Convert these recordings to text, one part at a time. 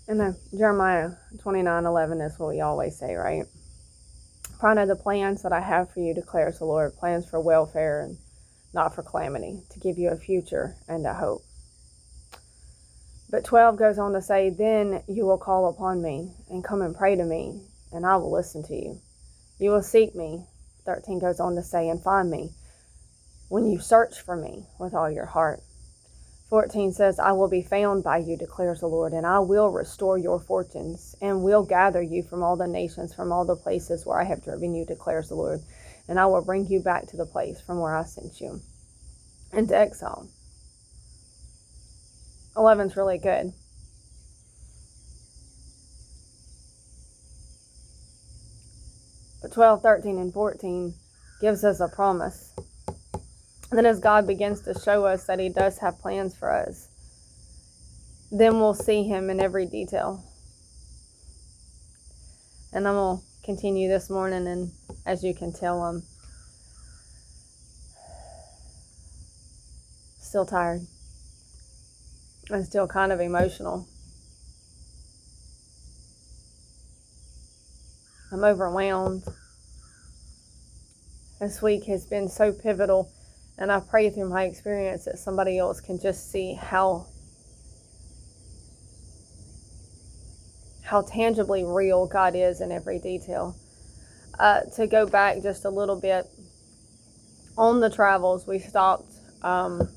And Jeremiah 29:11 is what we always say, right? For I know the plans that I have for you, declares the Lord, plans for welfare and not for calamity, to give you a future and a hope. But 12 goes on to say, then you will call upon me and come and pray to me, and I will listen to you. You will seek me, 13 goes on to say, and find me when you search for me with all your heart. 14 says, I will be found by you, declares the Lord, and I will restore your fortunes and will gather you from all the nations, from all the places where I have driven you, declares the Lord, and I will bring you back to the place from where I sent you into exile. 11's really good. But 12, 13, and 14 gives us a promise. And then as God begins to show us that he does have plans for us, then we'll see him in every detail. And I'm going to continue this morning, and as you can tell, I'm still tired. I'm still kind of emotional. I'm overwhelmed. This week has been so pivotal, and I pray through my experience that somebody else can just see how tangibly real God is in every detail. To go back just a little bit, on the travels, we stopped and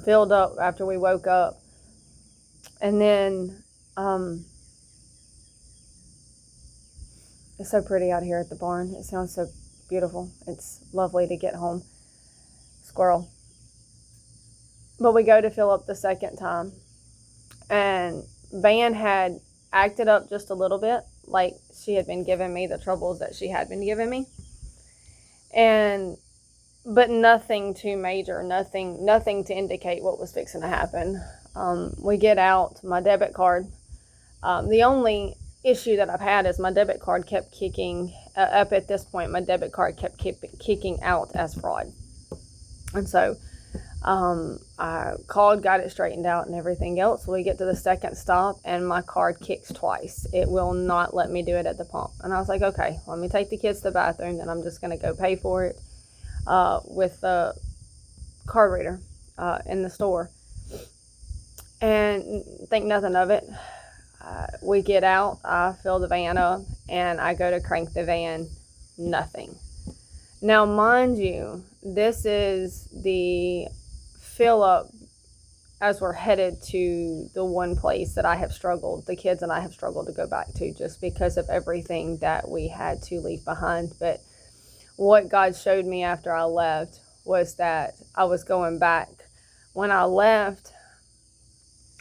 filled up after we woke up. And then it's so pretty out here at the barn. It sounds so beautiful. It's lovely to get home. Squirrel. But we go to fill up the second time, and Van had acted up just a little bit, like she had been giving me the troubles that she had been giving me, but nothing too major, nothing to indicate what was fixing to happen. We get out, my debit card. The only issue that I've had is my debit card kept kicking up at this point. My debit card kept kicking out as fraud, and so I called, got it straightened out and everything else. We get to the second stop and my card kicks twice. It will not let me do it at the pump. And I was like, okay, let me take the kids to the bathroom, then I'm just going to go pay for it with the card reader in the store. And think nothing of it. We get out, I fill the van up, and I go to crank the van. Nothing. Now, mind you, this is the fill up as we're headed to the one place that I have struggled, the kids and I have struggled to go back to, just because of everything that we had to leave behind. But what God showed me after I left was that I was going back. When I left,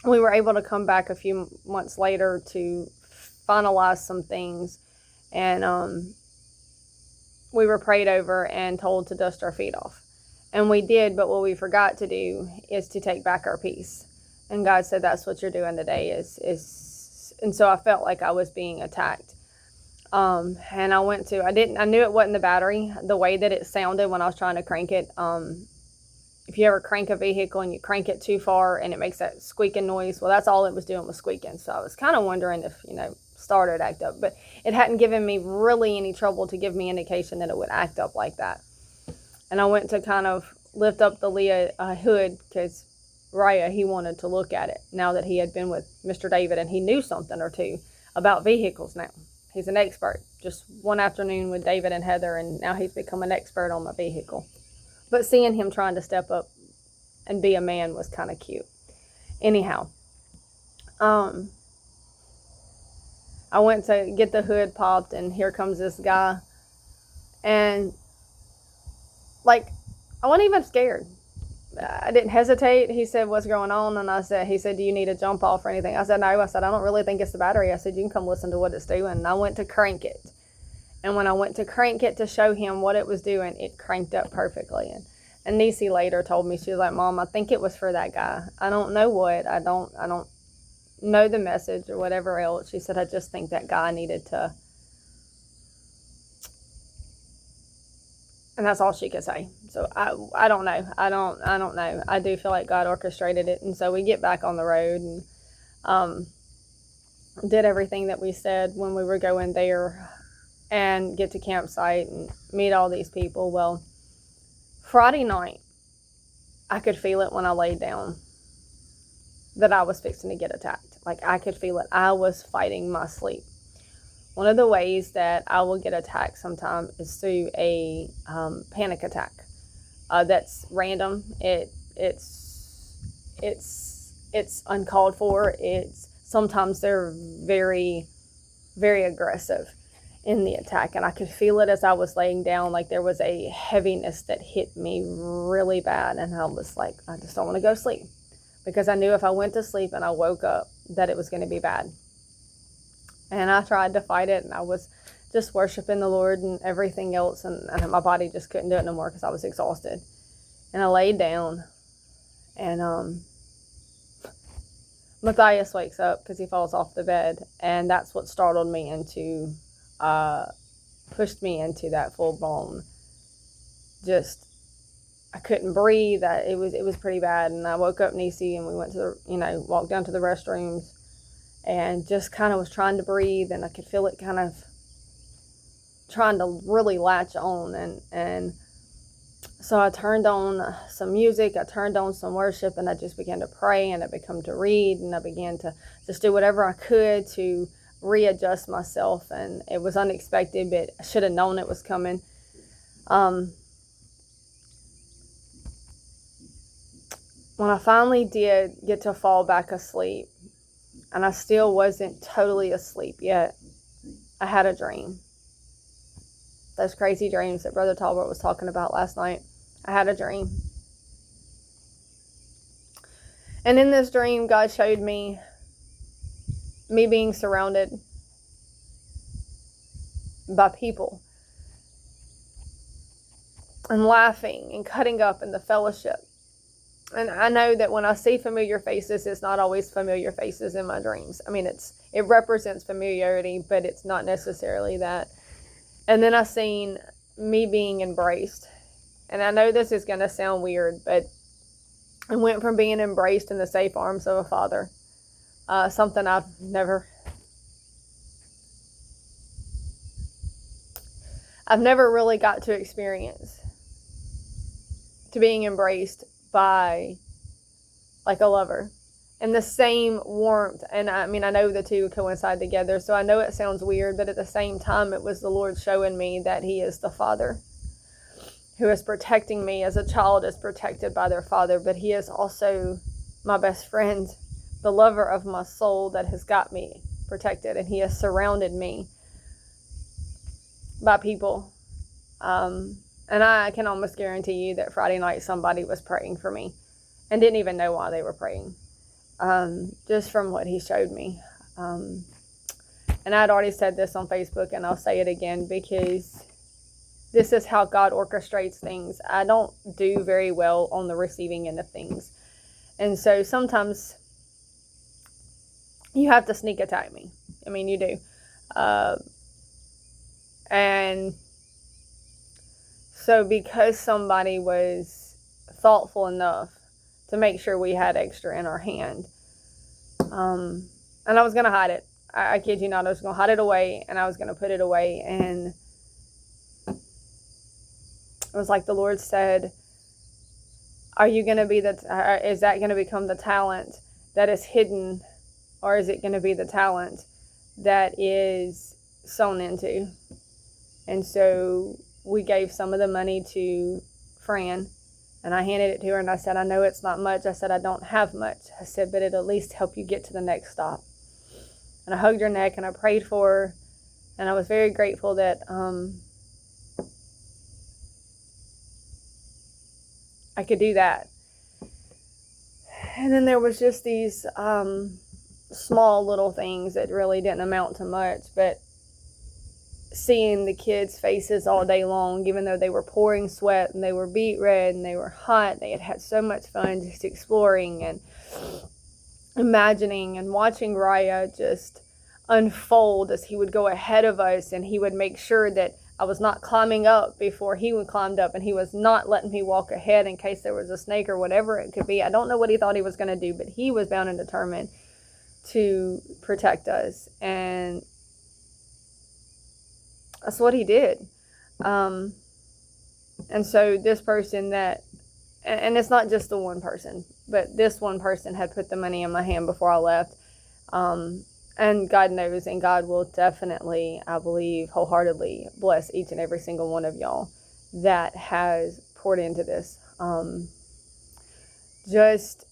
we were able to come back a few months later to finalize some things, and we were prayed over and told to dust our feet off. And we did, but what we forgot to do is to take back our peace. And God said, that's what you're doing today. And so I felt like I was being attacked. And I knew it wasn't the battery, the way that it sounded when I was trying to crank it. If you ever crank a vehicle and you crank it too far and it makes that squeaking noise, well, that's all it was doing, was squeaking. So I was kind of wondering if, starter would act up. But it hadn't given me really any trouble to give me indication that it would act up like that. And I went to kind of lift up the Leah hood because Raya, he wanted to look at it now that he had been with Mr. David and he knew something or two about vehicles now. He's an expert. Just one afternoon with David and Heather, and now he's become an expert on my vehicle. But seeing him trying to step up and be a man was kind of cute. Anyhow, I went to get the hood popped, and here comes this guy. And, I wasn't even scared. I didn't hesitate. He said, what's going on? And he said, do you need a jump off or anything? I said, no. I said, I don't really think it's the battery. I said, you can come listen to what it's doing. And I went to crank it. And when I went to crank it to show him what it was doing, it cranked up perfectly. And Niecy later told me, she was like, Mom, I think it was for that guy. I don't know what. I don't know the message or whatever else. She said, I just think that guy needed to. And that's all she could say. So I don't know. I don't know. I do feel like God orchestrated it. And so we get back on the road, and did everything that we said when we were going there and get to campsite and meet all these people. Well, Friday night, I could feel it when I laid down that I was fixing to get attacked. Like, I could feel it. I was fighting my sleep. One of the ways that I will get attacked sometimes is through a panic attack. That's random. It's uncalled for. Sometimes they're very, very aggressive in the attack, and I could feel it as I was laying down. Like, there was a heaviness that hit me really bad, and I was like, I just don't want to go to sleep, because I knew if I went to sleep and I woke up that it was going to be bad. And I tried to fight it, and I was just worshiping the Lord and everything else, and my body just couldn't do it no more because I was exhausted. And I laid down, and Matthias wakes up because he falls off the bed, and that's what startled me into, pushed me into that full-blown, just, I couldn't breathe. It was pretty bad, and I woke up Nisi, and we went to walked down to the restrooms, and just kind of was trying to breathe, and I could feel it kind of trying to really latch on, and so I turned on some music, I turned on some worship, and I just began to pray, and I began to read, and I began to just do whatever I could to readjust myself. And it was unexpected, but I should have known it was coming. When I finally did get to fall back asleep, and I still wasn't totally asleep yet, I had a dream. Those crazy dreams that Brother Talbot was talking about last night. I had a dream. And in this dream, God showed me being surrounded by people and laughing and cutting up in the fellowship. And I know that when I see familiar faces, it's not always familiar faces in my dreams. I mean, it represents familiarity, but it's not necessarily that. And then I seen me being embraced. And I know this is going to sound weird, but I went from being embraced in the safe arms of a father, something I've never really got to experience, to being embraced by like a lover, and the same warmth. And I mean, I know the two coincide together, so I know it sounds weird, but at the same time, it was the Lord showing me that He is the Father who is protecting me as a child is protected by their father, but He is also my best friend, the lover of my soul that has got me protected, and He has surrounded me by people. And I can almost guarantee you that Friday night somebody was praying for me and didn't even know why they were praying, just from what He showed me. And I'd already said this on Facebook, and I'll say it again, because this is how God orchestrates things. I don't do very well on the receiving end of things. And so sometimes you have to sneak attack me. I mean, you do. And so because somebody was thoughtful enough to make sure we had extra in our hand, and I was going to hide it. I kid you not, I was going to hide it away, and I was going to put it away. And it was like the Lord said, are you going to be is that going to become the talent that is hidden, or is it going to be the talent that is sown into? And so we gave some of the money to Fran, and I handed it to her, and I said, I know it's not much. I said, I don't have much. I said, but it'll at least help you get to the next stop. And I hugged her neck, and I prayed for her, and I was very grateful that I could do that. And then there was just these small little things that really didn't amount to much, but seeing the kids' faces all day long, even though they were pouring sweat and they were beet red and they were hot, they had had so much fun just exploring and imagining, and watching Raya just unfold as he would go ahead of us, and he would make sure that I was not climbing up before he would climb up, and he was not letting me walk ahead in case there was a snake or whatever it could be. I don't know what he thought he was going to do, but he was bound and determined to protect us, and that's what he did. And so this person that, and it's not just the one person, but this one person had put the money in my hand before I left. And God knows, and God will definitely, I believe, wholeheartedly bless each and every single one of y'all that has poured into this. Just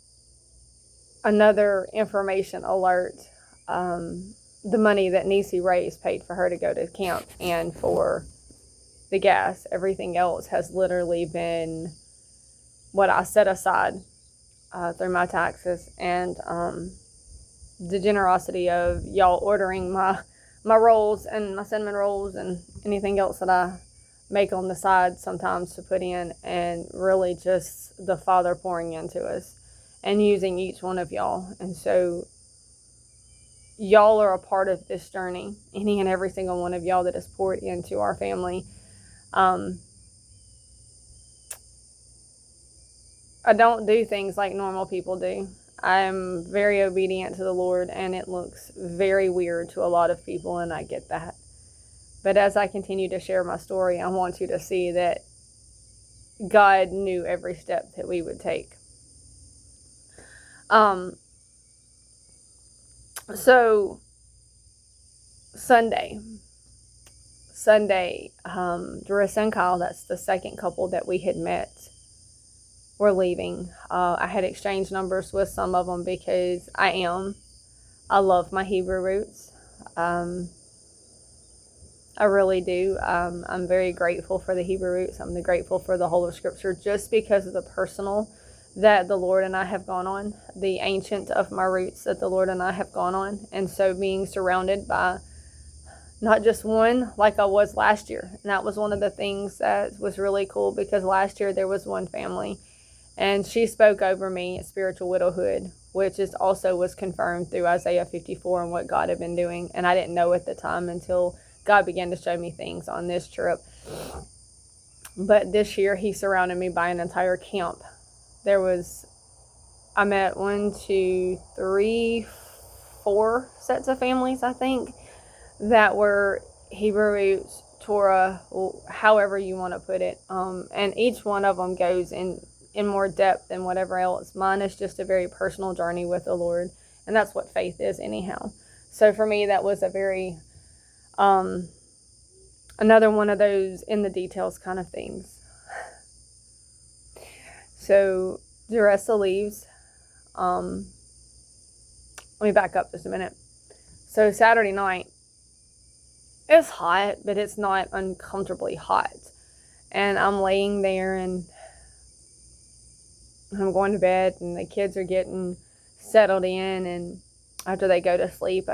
another information alert. The money that Nisi raised paid for her to go to camp and for the gas. Everything else has literally been what I set aside through my taxes, and the generosity of y'all ordering my rolls and my cinnamon rolls and anything else that I make on the side sometimes to put in, and really just the Father pouring into us and using each one of y'all. And so y'all are a part of this journey, any and every single one of y'all that has poured into our family. I don't do things like normal people do. I'm very obedient to the Lord, and it looks very weird to a lot of people, and I get that. But as I continue to share my story, I want you to see that God knew every step that we would take. So Sunday, Jerissa and Kyle, that's the second couple that we had met, were leaving. I had exchanged numbers with some of them because I love my Hebrew roots. I really do. I'm very grateful for the Hebrew roots. I'm grateful for the whole of Scripture, just because of the personal that the Lord and I have gone on, the ancient of my roots that the Lord and I have gone on. And so being surrounded by not just one like I was last year. And that was one of the things that was really cool, because last year there was one family and she spoke over me spiritual widowhood, which is also was confirmed through Isaiah 54 and what God had been doing. And I didn't know at the time until God began to show me things on this trip. But this year he surrounded me by an entire camp. I met 1, 2, 3, 4 sets of families, I think, that were Hebrew roots, Torah, however you want to put it. And each one of them goes in more depth than whatever else. Mine is just a very personal journey with the Lord, and that's what faith is anyhow. So for me, that was a very, another one of those in the details kind of things. So Jerissa leaves. Let me back up just a minute. So Saturday night, it's hot, but it's not uncomfortably hot. And I'm laying there and I'm going to bed, and the kids are getting settled in. And after they go to sleep,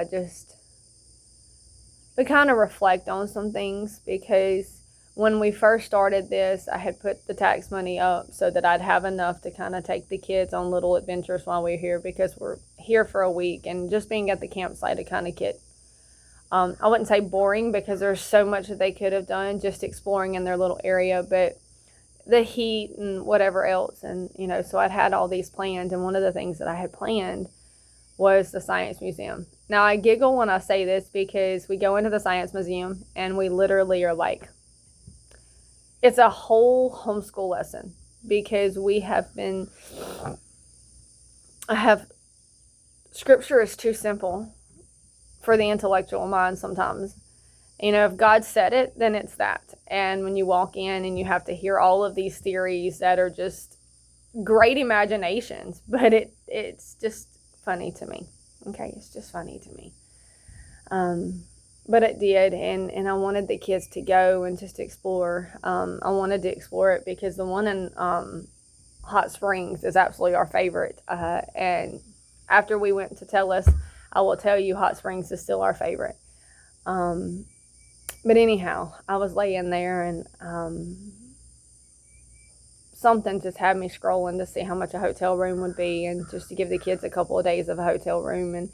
we kind of reflect on some things, because when we first started this, I had put the tax money up so that I'd have enough to kind of take the kids on little adventures while we're here, because we're here for a week, and just being at the campsite to kind of get, I wouldn't say boring, because there's so much that they could have done just exploring in their little area, but the heat and whatever else. And, so I'd had all these plans, and one of the things that I had planned was the Science Museum. Now, I giggle when I say this, because we go into the Science Museum and we literally are like, it's a whole homeschool lesson, because Scripture is too simple for the intellectual mind sometimes. If God said it, then it's that. And when you walk in and you have to hear all of these theories that are just great imaginations, but it's just funny to me. Okay, it's just funny to me. But it did, and I wanted the kids to go and just explore. I wanted to explore it because the one in Hot Springs is absolutely our favorite. And after we went to Tellus, I will tell you Hot Springs is still our favorite. But anyhow, I was laying there, and something just had me scrolling to see how much a hotel room would be, and just to give the kids a couple of days of a hotel room. And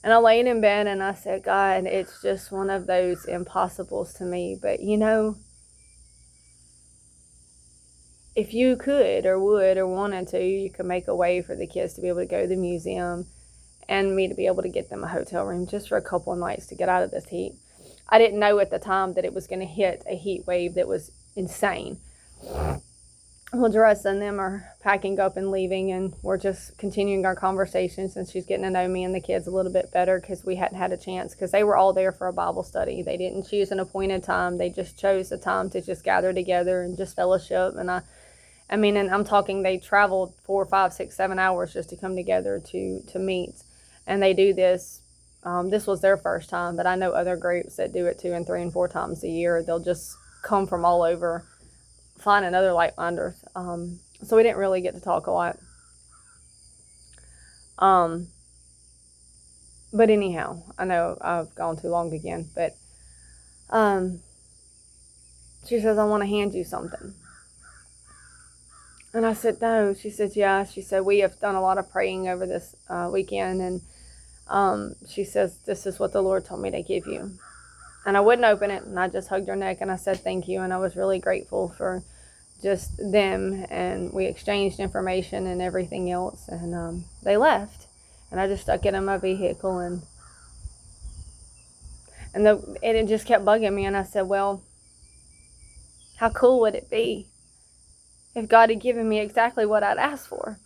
I laid in bed and I said, God, it's just one of those impossibles to me. But if you could or would or wanted to, you could make a way for the kids to be able to go to the museum and me to be able to get them a hotel room just for a couple of nights to get out of this heat. I didn't know at the time that it was going to hit a heat wave that was insane. Well, Jerissa and them are packing up and leaving, and we're just continuing our conversations, and she's getting to know me and the kids a little bit better because we hadn't had a chance, because they were all there for a Bible study. They didn't choose an appointed time. They just chose a time to just gather together and just fellowship. And I mean, and I'm talking, they traveled 4, 5, 6, 7 hours just to come together to meet. And they do this. This was their first time, but I know other groups that do it 2 and 3 and 4 times a year. They'll just come from all over, find another like-minders. So we didn't really get to talk a lot. But anyhow, I know I've gone too long again, but she says, I want to hand you something. And I said, no. She said, yeah. She said, we have done a lot of praying over this weekend, and she says, this is what the Lord told me to give you. And I wouldn't open it, and I just hugged her neck, and I said thank you, and I was really grateful for just them, and we exchanged information and everything else, and they left, and I just stuck it in my vehicle, and it just kept bugging me, and I said, well, how cool would it be if God had given me exactly what I'd asked for?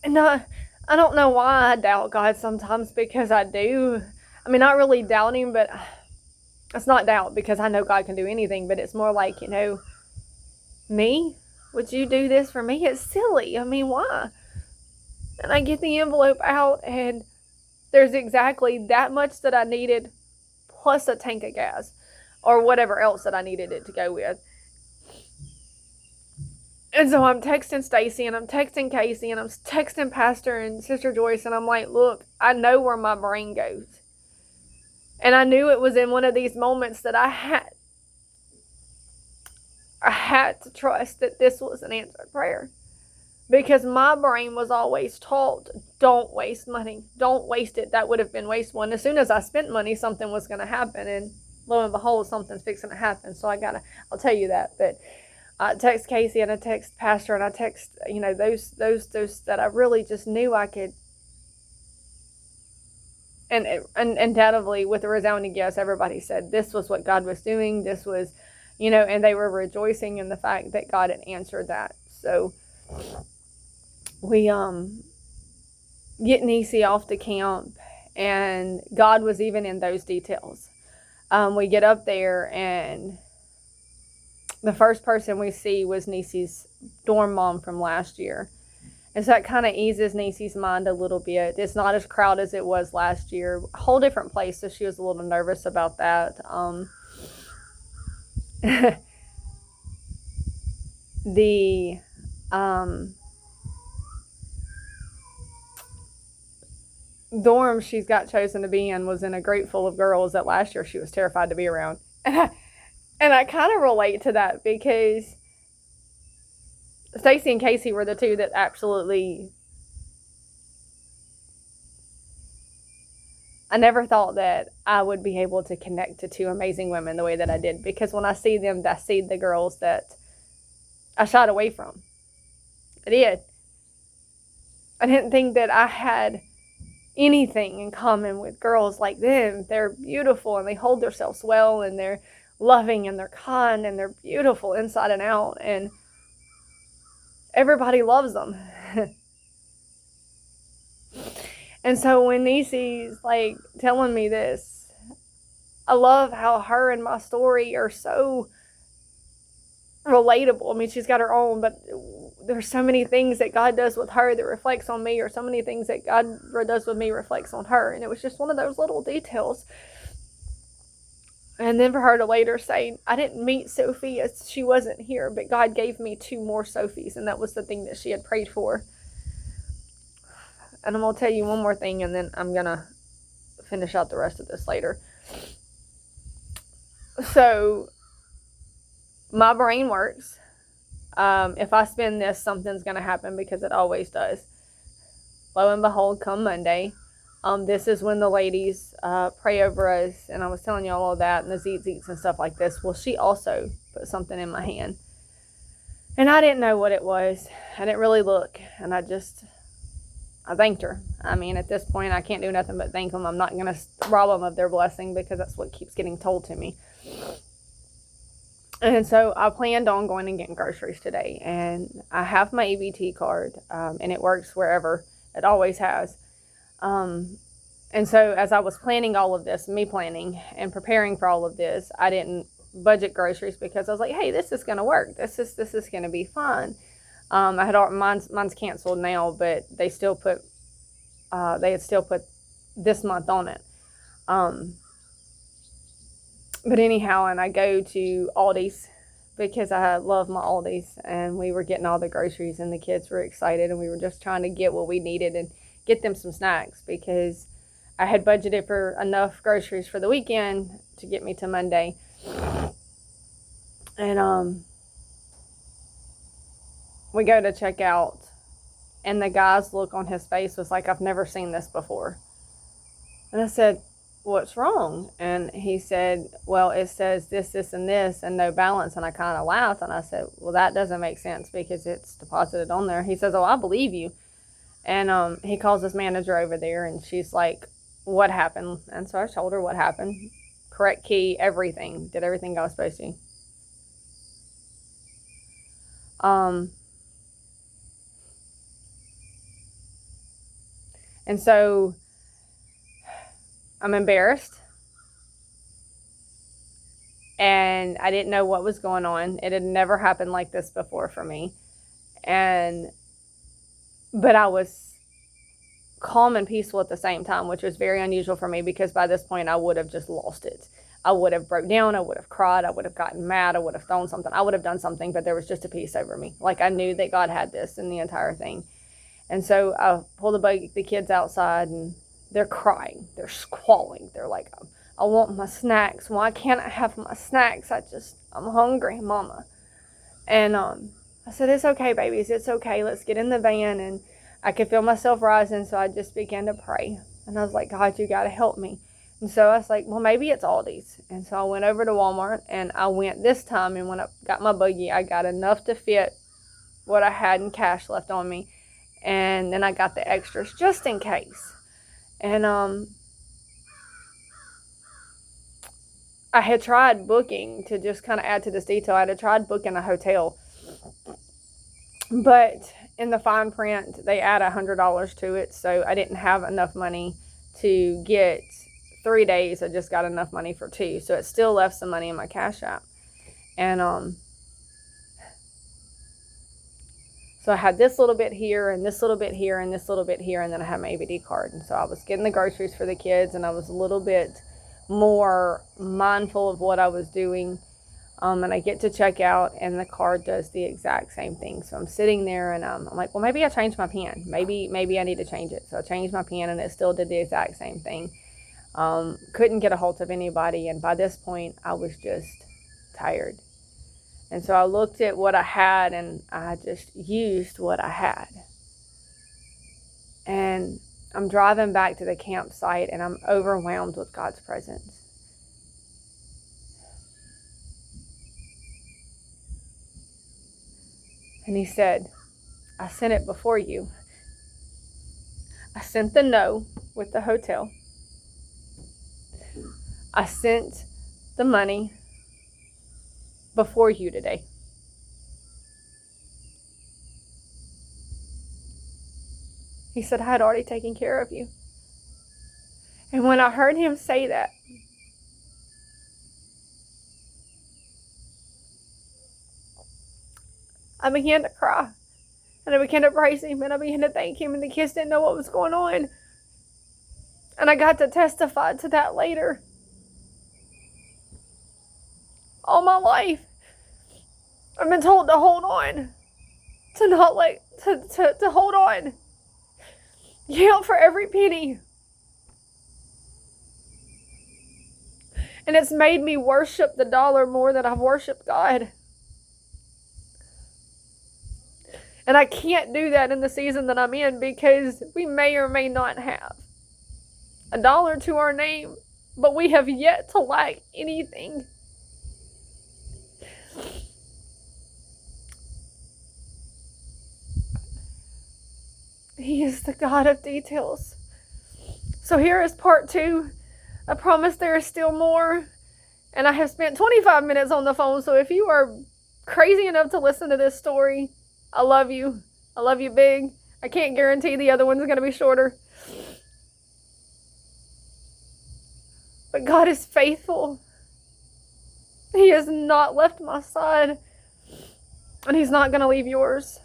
And I don't know why I doubt God sometimes, because I do. I mean, not really doubting, but it's not doubt, because I know God can do anything, but it's more like, me? Would you do this for me? It's silly. I mean, why? And I get the envelope out, and there's exactly that much that I needed, plus a tank of gas, or whatever else that I needed it to go with. And so I'm texting Stacy, and I'm texting Casey, and I'm texting Pastor and Sister Joyce, and I'm like, look, I know where my brain goes. And I knew it was in one of these moments that I had to trust that this was an answered prayer. Because my brain was always taught, don't waste money. Don't waste it. That would have been wasteful. And as soon as I spent money, something was going to happen. And lo and behold, something's fixing to happen. So I'll tell you that. But I text Casey, and I text Pastor, and I text, those that I really just knew I could. And undoubtedly, with a resounding yes, everybody said this was what God was doing. This was, and they were rejoicing in the fact that God had answered that. So we get Niecy off to camp, and God was even in those details. We get up there, and the first person we see was Niecy's dorm mom from last year. And so that kind of eases Niecy's mind a little bit. It's not as crowded as it was last year. A whole different place, so she was a little nervous about that. The dorm she's got chosen to be in was in a group full of girls that last year she was terrified to be around. And I kind of relate to that, because Stacy and Casey were the two that absolutely, I never thought that I would be able to connect to two amazing women the way that I did, because when I see them, I see the girls that I shied away from. I did. I didn't think that I had anything in common with girls like them. They're beautiful, and they hold themselves well, and they're loving, and they're kind, and they're beautiful inside and out, and everybody loves them. And so when Niecy's like telling me this, I love how her and my story are so relatable. I mean, she's got her own, but there's so many things that God does with her that reflects on me, or so many things that God does with me reflects on her. And it was just one of those little details. And then for her to later say, I didn't meet Sophie as she wasn't here, but God gave me 2 more Sophies, and that was the thing that she had prayed for. And I'm going to tell you one more thing, and then I'm going to finish out the rest of this later. So my brain works. If I spend this, something's going to happen, because it always does. Lo and behold, come Monday, this is when the ladies pray over us, and I was telling y'all all that, and the zeets and stuff like this. Well, she also put something in my hand. And I didn't know what it was. I didn't really look. And I thanked her. I mean, at this point, I can't do nothing but thank them. I'm not going to rob them of their blessing because that's what keeps getting told to me. And so I planned on going and getting groceries today. And I have my EBT card, and it works wherever. It always has. And so as I was planning all of this, me planning and preparing for all of this, I didn't budget groceries because I was like, hey, this is going to work. This is going to be fun. I had mine's canceled now, but they had still put this month on it. But anyhow, and I go to Aldi's because I love my Aldi's, and we were getting all the groceries, and the kids were excited, and we were just trying to get what we needed and get them some snacks because I had budgeted for enough groceries for the weekend to get me to Monday. And we go to check out, and the guy's look on his face was like, I've never seen this before. And I said, what's wrong? And he said, well, it says this, and this, and no balance. And I kind of laughed, and I said, well, that doesn't make sense because it's deposited on there. He says, oh, I believe you. And he calls his manager over there, and she's like, what happened? And so I told her what happened. Correct key, everything. Did everything I was supposed to. And so I'm embarrassed. And I didn't know what was going on. It had never happened like this before for me. But I was calm and peaceful at the same time, which was very unusual for me because by this point I would have just lost it. I would have broke down. I would have cried. I would have gotten mad. I would have thrown something. I would have done something, but there was just a peace over me. Like I knew that God had this in the entire thing. And so I pull the kids outside, and they're crying. They're squalling. They're like, I want my snacks. Why can't I have my snacks? I'm hungry, Mama. And I said, it's okay, babies. It's okay. Let's get in the van. And I could feel myself rising, so I just began to pray. And I was like, God, you got to help me. And so I was like, well, maybe it's Aldi's. And so I went over to Walmart, and I went this time, and when I got my buggy, I got enough to fit what I had in cash left on me. And then I got the extras just in case. And I had tried booking, to just kind of add to this detail, I had tried booking a hotel. But in the fine print, they add $100 to it. So I didn't have enough money to get 3 days. I just got enough money for 2. So it still left some money in my Cash App. And so I had this little bit here, and this little bit here, and this little bit here, and then I had my ABD card. And so I was getting the groceries for the kids, and I was a little bit more mindful of what I was doing. And I get to check out, and the card does the exact same thing. So I'm sitting there, and I'm like, well, maybe I changed my PIN. Maybe I need to change it. So I changed my PIN, and it still did the exact same thing. Couldn't get a hold of anybody, and by this point, I was just tired. And so I looked at what I had, and I just used what I had. And I'm driving back to the campsite, and I'm overwhelmed with God's presence. And he said, I sent it before you. I sent the no with the hotel. I sent the money before you today. He said, I had already taken care of you. And when I heard him say that, I began to cry. And I began to praise him, and I began to thank him, and the kids didn't know what was going on. And I got to testify to that later. All my life, I've been told to hold on, to hold on. Count for every penny. And it's made me worship the dollar more than I've worshiped God. And I can't do that in the season that I'm in because we may or may not have $1 to our name, but we have yet to lack anything. He is the God of details. So here is part 2. I promise there is still more. And I have spent 25 minutes on the phone, so if you are crazy enough to listen to this story, I love you. I love you big. I can't guarantee the other one's going to be shorter. But God is faithful. He has not left my side. And He's not going to leave yours.